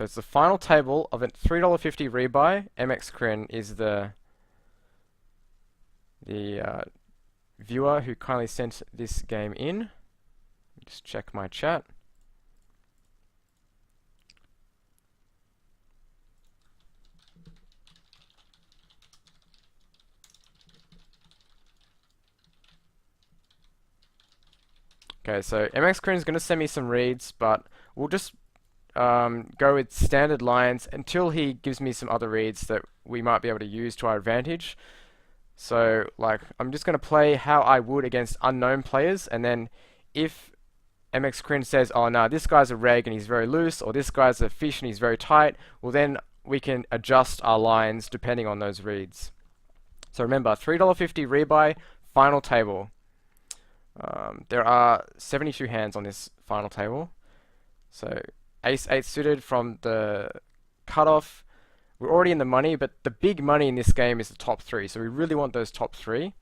So it's the final table of a $3.50 rebuy. mXKrijn is the viewer who kindly sent this game in. Just check my chat. Okay, so mXKrijn is going to send me some reads, but we'll just go with standard lines until he gives me some other reads that we might be able to use to our advantage. So, like, I'm just going to play how I would against unknown players, and then if mXKrijn says, oh no, this guy's a reg and he's very loose, or this guy's a fish and he's very tight, well then we can adjust our lines depending on those reads. So remember, $3.50 rebuy, final table. There are 72 hands on this final table. So ace-8 suited from the cutoff. We're already in the money, but the big money in this game is the top 3. So we really want those top 3.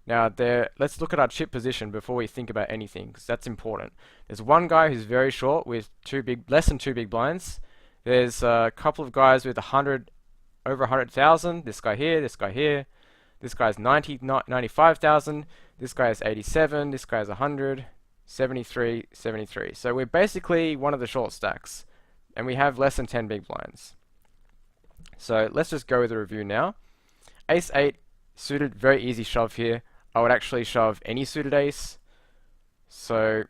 Now, let's look at our chip position before we think about anything, because that's important. There's one guy who's very short with less than 2 big blinds. There's a couple of guys with over 100,000. This guy here, this guy here. This guy's 95,000. This guy is 87. This guy's 100. 73, 73. So we're basically one of the short stacks, and we have less than 10 big blinds. So let's just go with the review now. Ace-8 suited, very easy shove here. I would actually shove any suited ace. So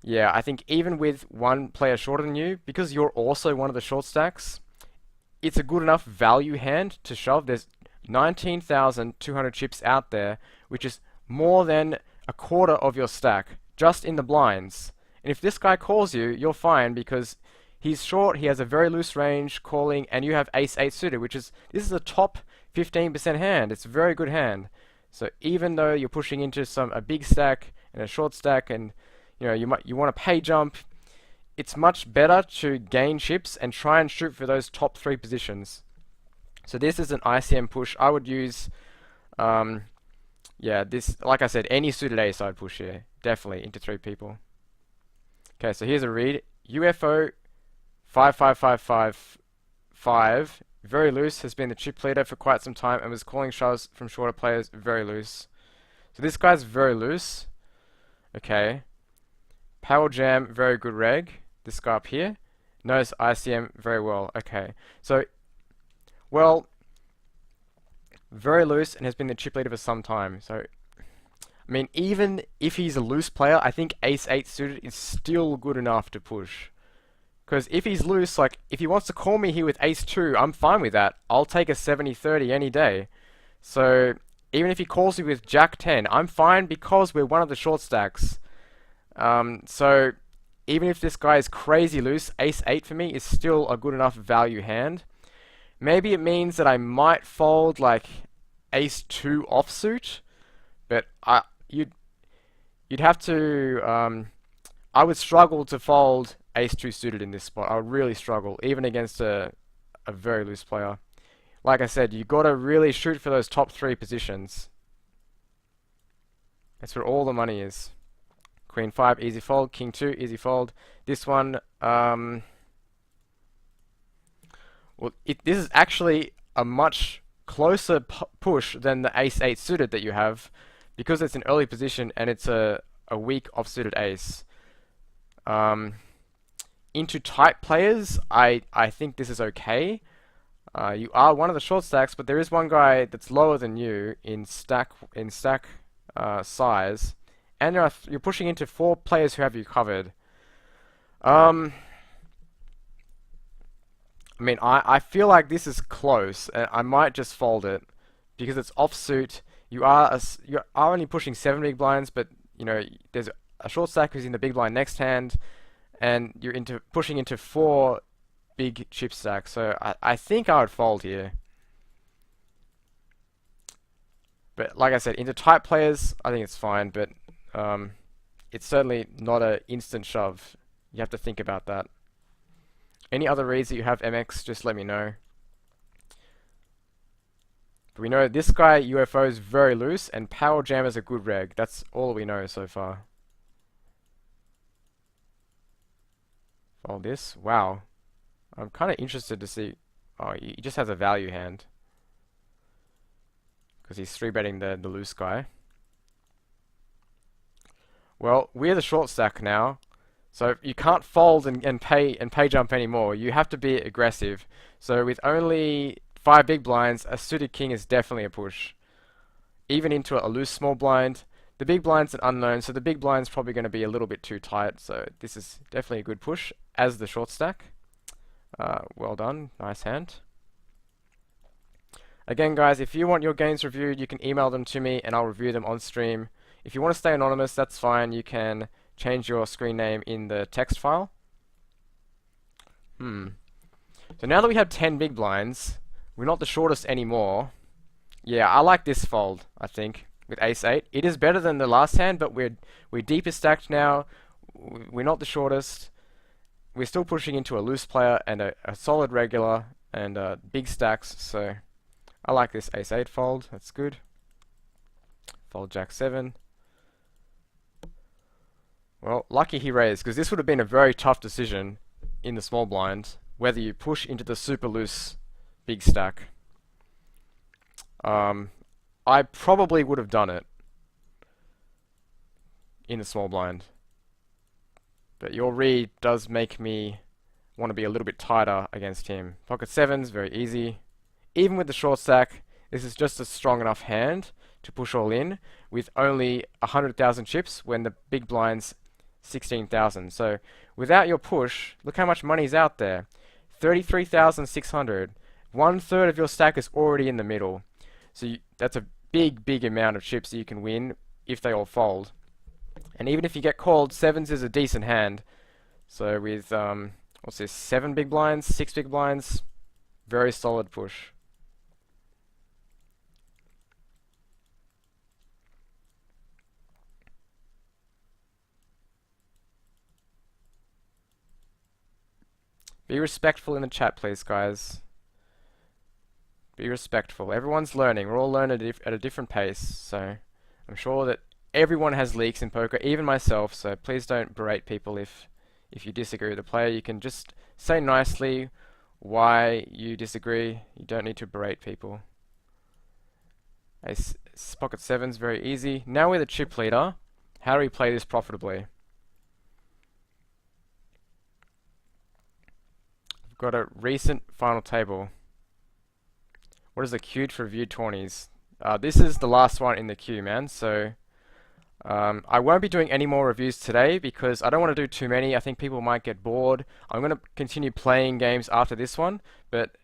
yeah, I think even with one player shorter than you, because you're also one of the short stacks, it's a good enough value hand to shove. There's 19,200 chips out there, which is more than a quarter of your stack, just in the blinds. And if this guy calls you, you're fine because he's short, he has a very loose range calling, and you have ace-8 suited, this is a top 15% hand. It's a very good hand. So even though you're pushing into a big stack and a short stack, and you want to pay jump, it's much better to gain chips and try and shoot for those top 3 positions. So this is an ICM push. I would use, yeah, this, like I said, any suited ace I'd push here, definitely into 3 people. Okay, so here's a read. UFO 5555, very loose, has been the chip leader for quite some time and was calling shoves from shorter players, very loose. So this guy's very loose. Okay. Power Jam, very good reg. This guy up here knows ICM very well. Okay. So, well, very loose and has been the chip leader for some time. So, I mean, even if he's a loose player, I think ace-8 suited is still good enough to push. Because if he's loose, like, if he wants to call me here with ace-2, I'm fine with that. I'll take a 70-30 any day. So, even if he calls me with jack-10, I'm fine because we're one of the short stacks. So, even if this guy is crazy loose, ace-8 for me is still a good enough value hand. Maybe it means that I might fold, like, ace-2 offsuit, but you'd have to, I would struggle to fold ace-2 suited in this spot. I would really struggle, even against a very loose player. Like I said, you got to really shoot for those top 3 positions. That's where all the money is. Queen 5, easy fold. King 2, easy fold. This one, well, this is actually a much closer push than the ace-8 suited that you have, because it's an early position and it's a weak off-suited ace. Into tight players, I think this is okay. You are one of the short stacks, but there is one guy that's lower than you in stack size, and you're pushing into 4 players who have you covered. I mean, I feel like this is close, and I might just fold it because it's offsuit. You are only pushing 7 big blinds, but there's a short stack who's in the big blind next hand, and you're pushing into 4 big chip stacks. So I think I would fold here. But like I said, into tight players, I think it's fine. But it's certainly not an instant shove. You have to think about that. Any other reads that you have MX, just let me know. But we know this guy, UFO, is very loose, and Power Jam is a good reg. That's all we know so far. Fold this. Wow. I'm kind of interested to see. Oh, he just has a value hand because he's 3-betting the loose guy. Well, we're the short stack now, so you can't fold and pay jump anymore. You have to be aggressive. So with only 5 big blinds, a suited king is definitely a push. Even into a loose small blind. The big blind's an unknown, so the big blind's probably going to be a little bit too tight. So this is definitely a good push as the short stack. Well done, nice hand. Again, guys, if you want your games reviewed, you can email them to me and I'll review them on stream. If you want to stay anonymous, that's fine. You can change your screen name in the text file. So now that we have 10 big blinds, we're not the shortest anymore. Yeah, I like this fold, I think, with ace-8. It is better than the last hand, but we're deeper stacked now. We're not the shortest. We're still pushing into a loose player and a solid regular and big stacks, so I like this ace-8 fold. That's good. Fold jack-7. Well, lucky he raised, because this would have been a very tough decision in the small blind, whether you push into the super loose big stack. I probably would have done it in the small blind. But your read does make me want to be a little bit tighter against him. Pocket 7's very easy. Even with the short stack, this is just a strong enough hand to push all in with only 100,000 chips when the big blind's 16,000. So without your push, look how much money's out there. 33,600. 1/3 of your stack is already in the middle. So that's a big amount of chips that you can win if they all fold. And even if you get called, 7s is a decent hand. So with, what's this, 7 big blinds, 6 big blinds, very solid push. Be respectful in the chat, please, guys. Be respectful. Everyone's learning. We're all learning at a different pace, so I'm sure that everyone has leaks in poker, even myself, so please don't berate people if you disagree with the player. You can just say nicely why you disagree. You don't need to berate people. Ace, pocket 7's very easy. Now we're the chip leader. How do we play this profitably? We've got a recent final table. What is the queued for viewed 20s? This is the last one in the queue, man, so I won't be doing any more reviews today because I don't want to do too many. I think people might get bored. I'm going to continue playing games after this one, but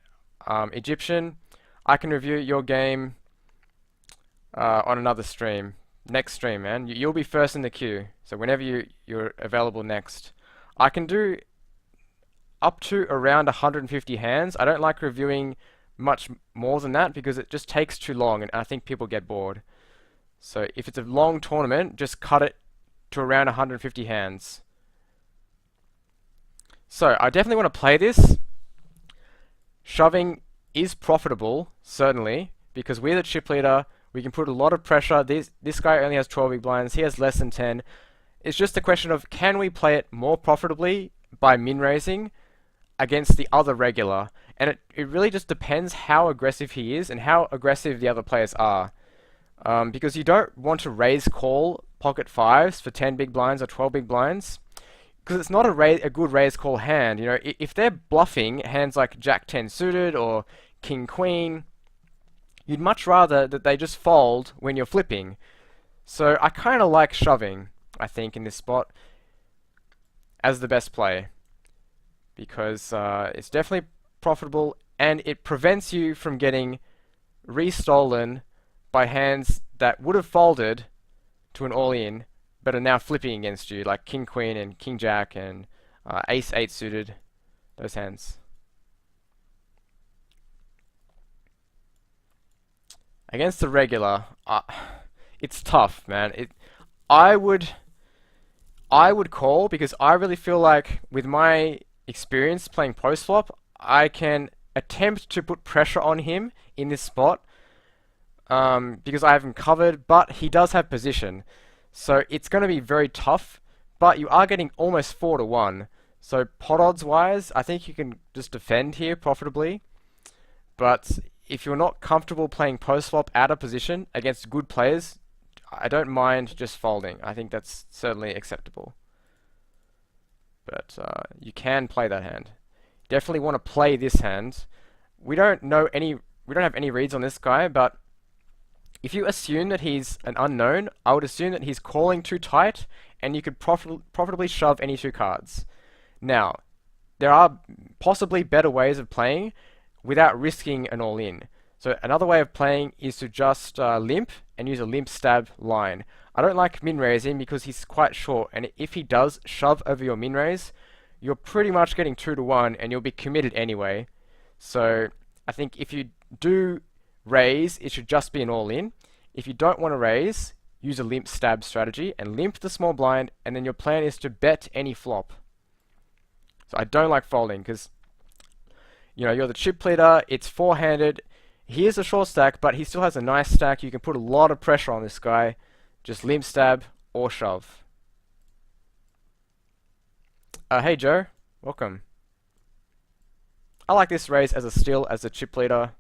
Egyptian, I can review your game on another stream. Next stream, man. You'll be first in the queue, so whenever you're available next. I can do up to around 150 hands. I don't like reviewing much more than that because it just takes too long and I think people get bored. So if it's a long tournament, just cut it to around 150 hands. So I definitely want to play this. Shoving is profitable, certainly, because we're the chip leader. We can put a lot of pressure. This guy only has 12 big blinds. He has less than 10. It's just a question of can we play it more profitably by min-raising against the other regular. And it really just depends how aggressive he is and how aggressive the other players are. Because you don't want to raise call pocket 5s for 10 big blinds or 12 big blinds. Because it's not a good raise call hand. You know, if they're bluffing hands like Jack 10 suited or King Queen, you'd much rather that they just fold when you're flipping. So I kind of like shoving, I think, in this spot as the best play. Because it's definitely profitable and it prevents you from getting restolen by hands that would have folded to an all-in but are now flipping against you, like King Queen and King Jack and Ace 8 suited, those hands. Against the regular, it's tough, man. I would call because I really feel like with my experience playing post flop, I can attempt to put pressure on him in this spot because I have him covered, but he does have position. So it's going to be very tough, but you are getting almost 4 to 1. So pot odds wise, I think you can just defend here profitably. But if you're not comfortable playing post flop out of position against good players, I don't mind just folding. I think that's certainly acceptable. But you can play that hand. Definitely want to play this hand. We don't have any reads on this guy, but if you assume that he's an unknown, I would assume that he's calling too tight, and you could profitably shove any two cards. Now, there are possibly better ways of playing without risking an all-in. So another way of playing is to just limp and use a limp stab line. I don't like min-raising because he's quite short, and if he does shove over your min-raise, you're pretty much getting 2 to 1 and you'll be committed anyway. So I think if you do raise, it should just be an all-in. If you don't want to raise, use a limp stab strategy and limp the small blind, and then your plan is to bet any flop. So I don't like folding because, you know, you're the chip leader, it's four-handed. He is a short stack, but he still has a nice stack. You can put a lot of pressure on this guy. Just limp stab or shove. Hey Joe, welcome. I like this raise as a steal as a chip leader.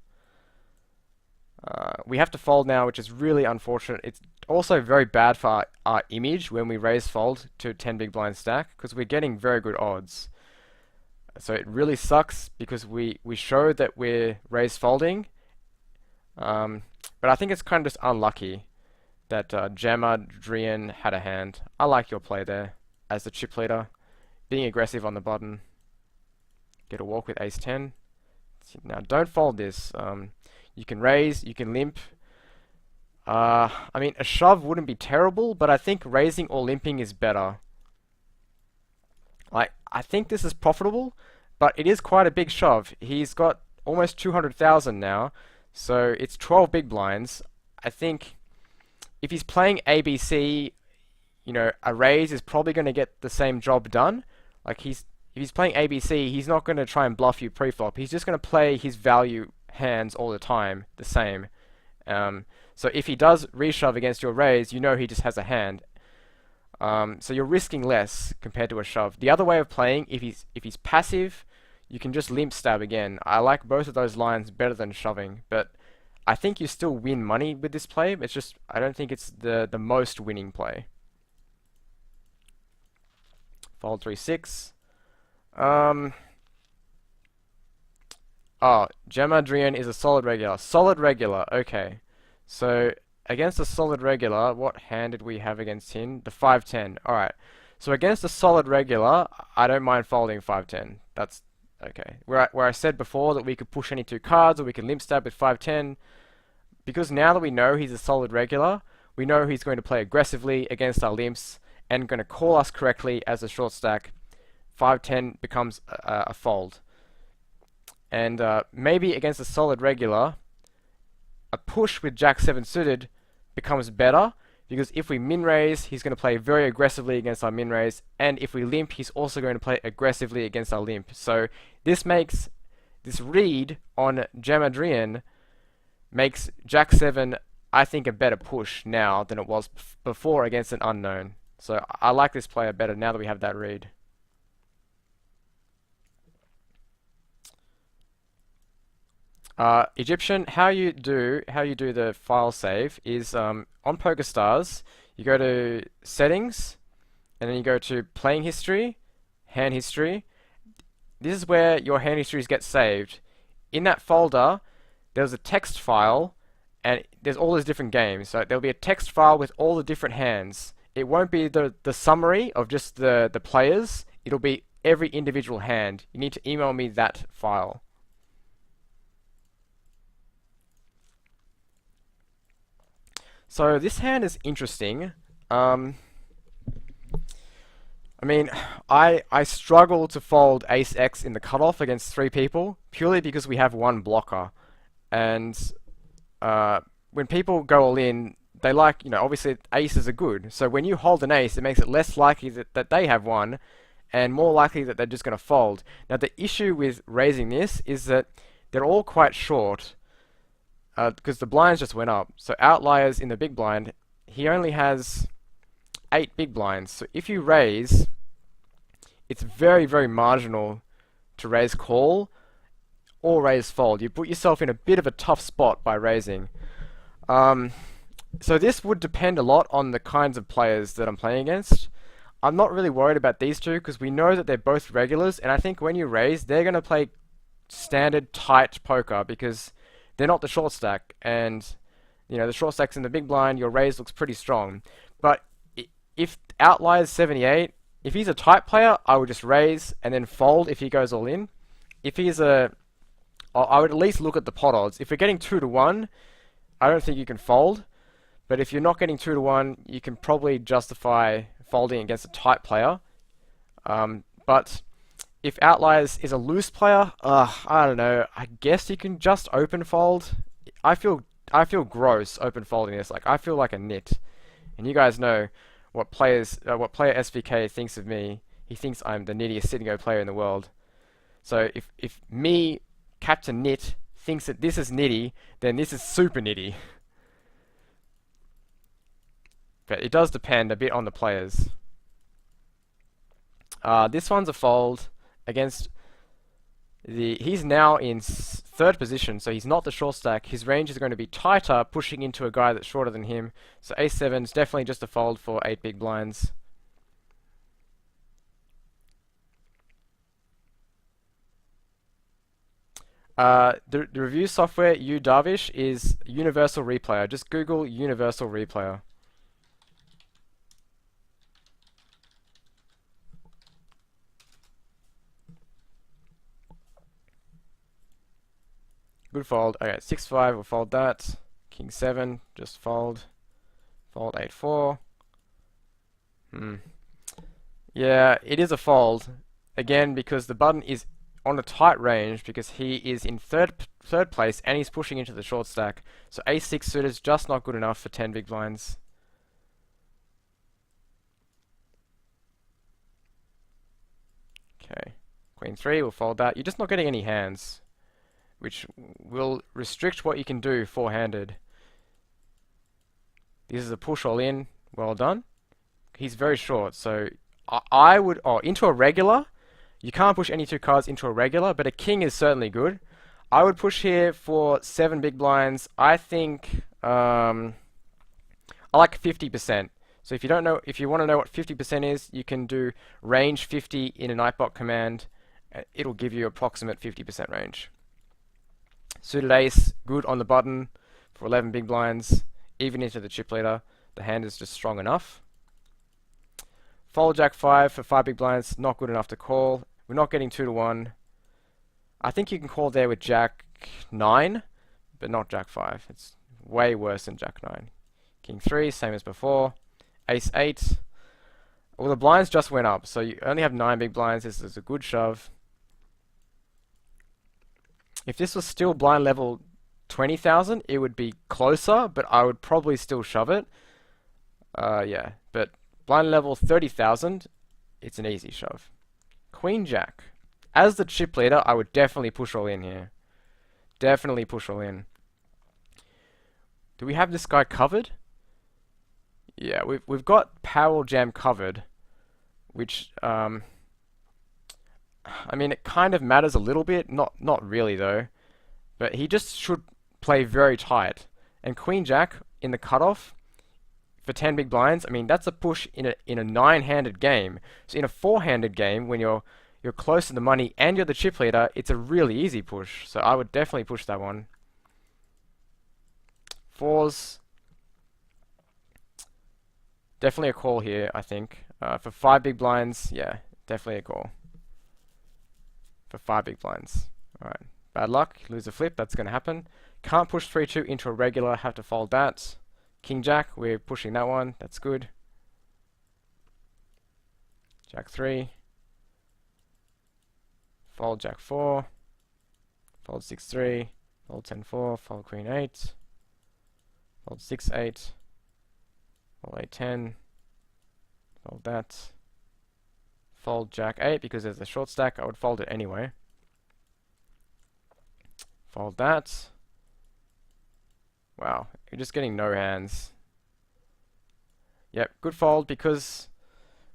We have to fold now, which is really unfortunate. It's also very bad for our image when we raise fold to 10 big blind stack, because we're getting very good odds. So it really sucks because we show that we're raise folding. But I think it's kind of just unlucky that mXKrijn had a hand. I like your play there as the chip leader. Being aggressive on the button. Get a walk with ace 10. Now don't fold this. You can raise, you can limp. I mean, a shove wouldn't be terrible, but I think raising or limping is better. I think this is profitable, but it is quite a big shove. He's got almost 200,000 now, so it's 12 big blinds. I think if he's playing ABC, you know, a raise is probably going to get the same job done. Like if he's playing ABC, he's not going to try and bluff you pre-flop. He's just going to play his value hands all the time, the same. So if he does reshove against your raise, you know he just has a hand. So you're risking less compared to a shove. The other way of playing, if he's passive, you can just limp stab again. I like both of those lines better than shoving, but I think you still win money with this play. It's just I don't think it's the most winning play. Fold 3-6. Oh, mXKrijn is a solid regular. Solid regular, okay. So, against a solid regular, what hand did we have against him? The 5-10. Alright. So against a solid regular, I don't mind folding 5-10. That's okay. Where I said before that we could push any two cards, or we can limp stab with 5-10, because now that we know he's a solid regular, we know he's going to play aggressively against our limps, and going to call us correctly as a short stack. 5-10 becomes a fold. And maybe against a solid regular, a push with Jack-7 suited becomes better, because if we min-raise, he's going to play very aggressively against our min-raise, and if we limp, he's also going to play aggressively against our limp. So this makes this read on mXKrijn makes Jack-7, I think, a better push now than it was before against an unknown. So I like this player better now that we have that read. Egyptian, how you do the file save is on PokerStars, you go to settings, and then you go to playing history, hand history. This is where your hand histories get saved. In that folder, there's a text file, and there's all these different games. So there'll be a text file with all the different hands. It won't be the summary of just the players. It'll be every individual hand. You need to email me that file. So this hand is interesting. I mean, I struggle to fold Ace X in the cutoff against 3 people, purely because we have one blocker. And when people go all in, they like, you know, obviously aces are good. So when you hold an ace, it makes it less likely that they have one, and more likely that they're just going to fold. Now the issue with raising this is that they're all quite short, because the blinds just went up. So outliers in the big blind, he only has 8 big blinds. So if you raise, it's very, very marginal to raise call or raise fold. You put yourself in a bit of a tough spot by raising. Um, so this would depend a lot on the kinds of players that I'm playing against. I'm not really worried about these two because we know that they're both regulars, and I think when you raise, they're going to play standard tight poker because they're not the short stack, and the short stack's in the big blind, your raise looks pretty strong. But if outlier's 78, if he's a tight player, I would just raise and then fold if he goes all in. If he's I would at least look at the pot odds. If we're getting 2 to 1, I don't think you can fold. But if you're not getting 2 to 1, you can probably justify folding against a tight player. But if Outliers is a loose player, I don't know. I guess you can just open fold. I feel gross open folding this. Like, I feel like a nit. And you guys know what player SVK thinks of me. He thinks I'm the nittiest sitting player in the world. So if me, Captain Nit, thinks that this is nitty, then this is super nitty. But it does depend a bit on the players. This one's a fold against he's now in third position, so he's not the short stack. His range is going to be tighter, pushing into a guy that's shorter than him. So A7 is definitely just a fold for 8 big blinds. The review software, Darvish, is Universal Replayer. Just Google Universal Replayer. Good fold. Okay, 6-5, we'll fold that. King 7, just fold. Fold 8-4. Yeah, it is a fold. Again, because the button is on a tight range, because he is in third place and he's pushing into the short stack. So A6 suited is just not good enough for 10 big blinds. Okay, Queen 3, we'll fold that. You're just not getting any hands, which will restrict what you can do four-handed. This is a push all in. Well done. He's very short, so I would... into a regular. You can't push any two cards into a regular, but a king is certainly good. I would push here for 7 big blinds. I think... I like 50%. So if you want to know what 50% is, you can do range 50 in a Nightbot command. It'll give you approximate 50% range. Suited ace, good on the button for 11 big blinds, even into the chip leader. The hand is just strong enough. Fold Jack 5 for 5 big blinds, not good enough to call. We're not getting 2 to 1. I think you can call there with Jack 9, but not Jack 5. It's way worse than Jack 9. King 3, same as before. Ace 8. Well, the blinds just went up, so you only have 9 big blinds. This is a good shove. If this was still blind level 20,000, it would be closer, but I would probably still shove it. Yeah, but blind level 30,000, it's an easy shove. Queen Jack. As the chip leader, I would definitely push all in here. Definitely push all in. Do we have this guy covered? Yeah, we've got Power Jam covered, which I mean, it kind of matters a little bit, not really though. But he just should play very tight. And Queen Jack in the cutoff for 10 big blinds, I mean, that's a push in a 9-handed game. So in a 4-handed game, when you're close to the money and you're the chip leader, it's a really easy push. So I would definitely push that one. Fours. Definitely a call here, I think. For 5 big blinds, yeah, definitely a call. For 5 big blinds. Alright, bad luck, lose a flip, that's going to happen. Can't push 3-2 into a regular, have to fold that. King Jack, we're pushing that one, that's good. Jack 3. Fold Jack 4. Fold 6-3. Fold 10-4. Fold Queen 8. Fold 6-8. Fold 8-10. Fold that. Fold Jack 8 because there's a short stack. I would fold it anyway. Fold that. Wow, you're just getting no hands. Yep, good fold because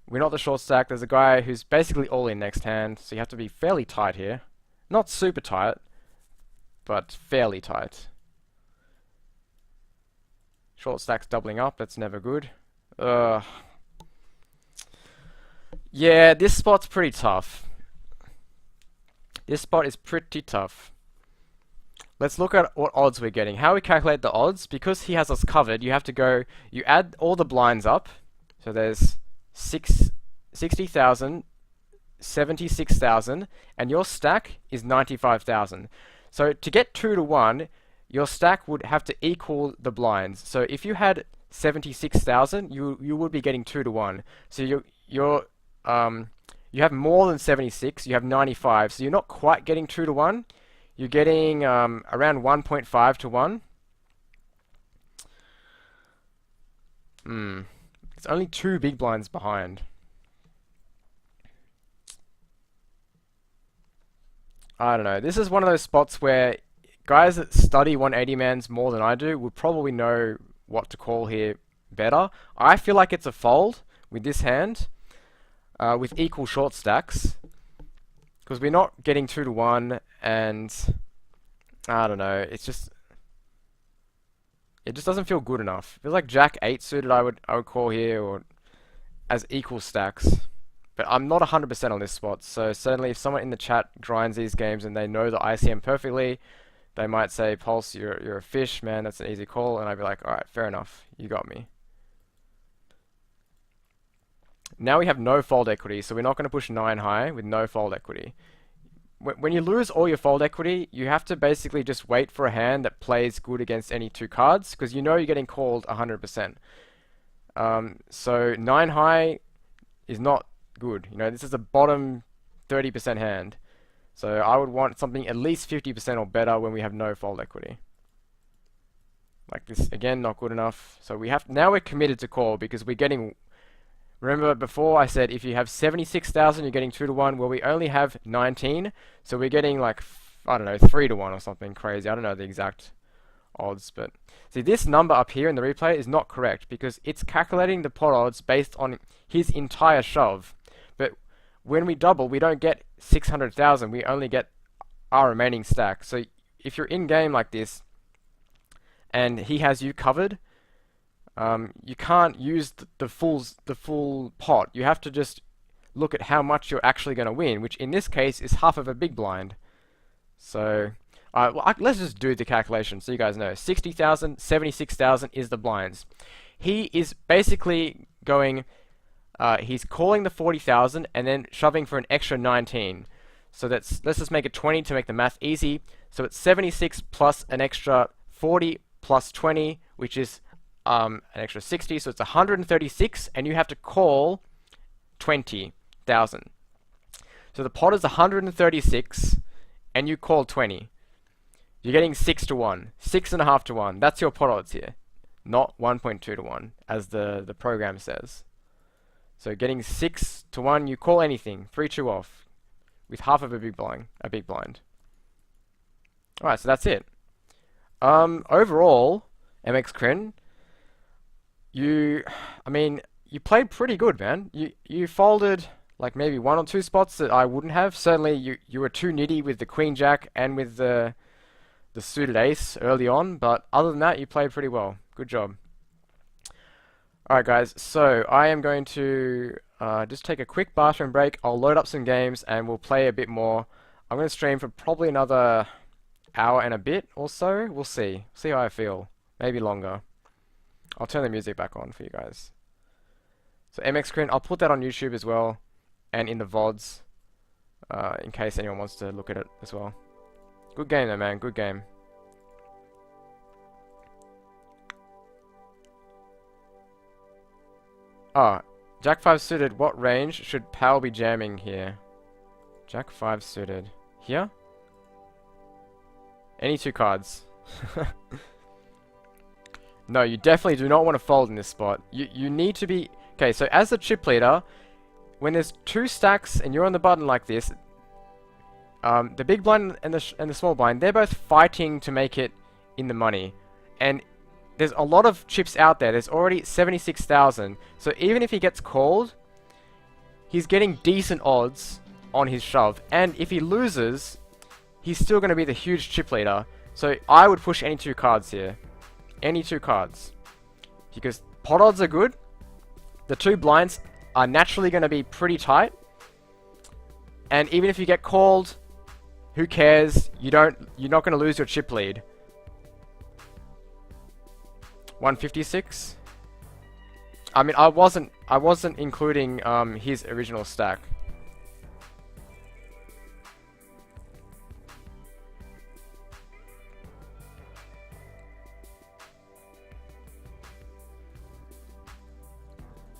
We're not the short stack. There's a guy who's basically all in next hand, so you have to be fairly tight here. Not super tight, but fairly tight. Short stack's doubling up. That's never good. Yeah, this spot's pretty tough. This spot is pretty tough. Let's look at what odds we're getting. How we calculate the odds, because he has us covered, you have to go, you add all the blinds up. So there's 60,000, 76,000, and your stack is 95,000. So to get 2 to 1, your stack would have to equal the blinds. So if you had 76,000, you would be getting 2 to 1. So you have more than 76, you have 95, so you're not quite getting 2 to 1. You're getting around 1.5 to 1. It's only 2 big blinds behind. I don't know. This is one of those spots where guys that study 180 mans more than I do would probably know what to call here better. I feel like it's a fold with this hand, with equal short stacks, because we're not getting 2 to 1, and I don't know. It just doesn't feel good enough. It feels like Jack 8 suited I would call here, or as equal stacks. But I'm not 100% on this spot, so certainly if someone in the chat grinds these games and they know the ICM perfectly, they might say, Pulse, you're a fish, man, that's an easy call, and I'd be like, alright, fair enough, you got me. Now we have no fold equity, so we're not going to push 9 high with no fold equity. When you lose all your fold equity, you have to basically just wait for a hand that plays good against any 2 cards, because you know you're getting called 100%. So 9 high is not good. You know, this is a bottom 30% hand. So I would want something at least 50% or better when we have no fold equity. Like this, again, not good enough. So now we're committed to call, because we're getting... Remember before I said if you have 76,000 you're getting 2 to 1, well we only have 19, so we're getting like, I don't know, 3 to 1 or something crazy. I don't know the exact odds, but see, this number up here in the replay is not correct, because it's calculating the pot odds based on his entire shove. But when we double, we don't get 600,000, we only get our remaining stack. So if you're in game like this and he has you covered, you can't use the full pot. You have to just look at how much you're actually going to win, which in this case is half of a big blind. So let's just do the calculation so you guys know. 60,000, 76,000 is the blinds. He is basically going, he's calling the 40,000 and then shoving for an extra 19. So let's just make it 20 to make the math easy. So it's 76 plus an extra 40 plus 20, which is an extra 60, so it's 136, and you have to call 20,000. So the pot is 136, and you call 20. You're getting 6 to 1, 6.5 to 1. That's your pot odds here, not 1.2 to 1, as the program says. So getting 6 to 1, you call anything, 3-2 off, with half of a big blind. Alright, so that's it. Overall, mXKrijn, you played pretty good, man. You folded like maybe 1 or 2 spots that I wouldn't have. Certainly you were too nitty with the Queen Jack and with the suited ace early on, but other than that you played pretty well. Good job. Alright guys, so I am going to just take a quick bathroom break. I'll load up some games and we'll play a bit more. I'm going to stream for probably another hour and a bit or so. We'll see. See how I feel. Maybe longer. I'll turn the music back on for you guys. So mXKrijn, I'll put that on YouTube as well, and in the VODs, in case anyone wants to look at it as well. Good game though, man. Good game. Jack 5 suited. What range should Pal be jamming here? Jack 5 suited. Here? Any 2 cards. No, you definitely do not want to fold in this spot. You need to be... Okay, so as the chip leader, when there's 2 stacks and you're on the button like this, the big blind and the small blind, they're both fighting to make it in the money. And there's a lot of chips out there. There's already 76,000. So even if he gets called, he's getting decent odds on his shove. And if he loses, he's still going to be the huge chip leader. So I would push any 2 cards here. Any 2 cards. Because pot odds are good. The 2 blinds are naturally going to be pretty tight. And even if you get called, who cares? You're not going to lose your chip lead. 156. I mean, I wasn't including his original stack.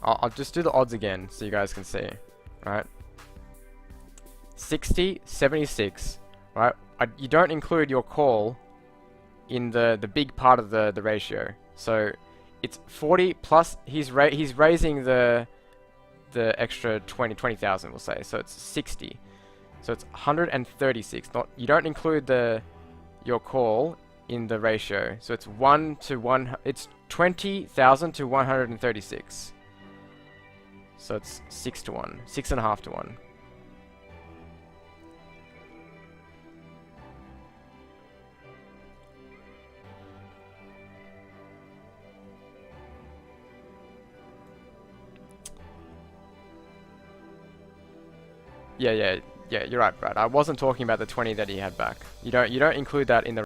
I'll just do the odds again so you guys can see, right? 60, 76, right? You don't include your call in the big part of the ratio. So it's 40 plus he's raising the extra 20,000, we'll say. So it's 60. So it's 136. You don't include your call in the ratio. So it's 1 to 1. It's 20,000 to 136. So it's 6 to 1, 6.5 to 1. Yeah, you're right, Brad. I wasn't talking about the 20 that he had back. You don't include that in the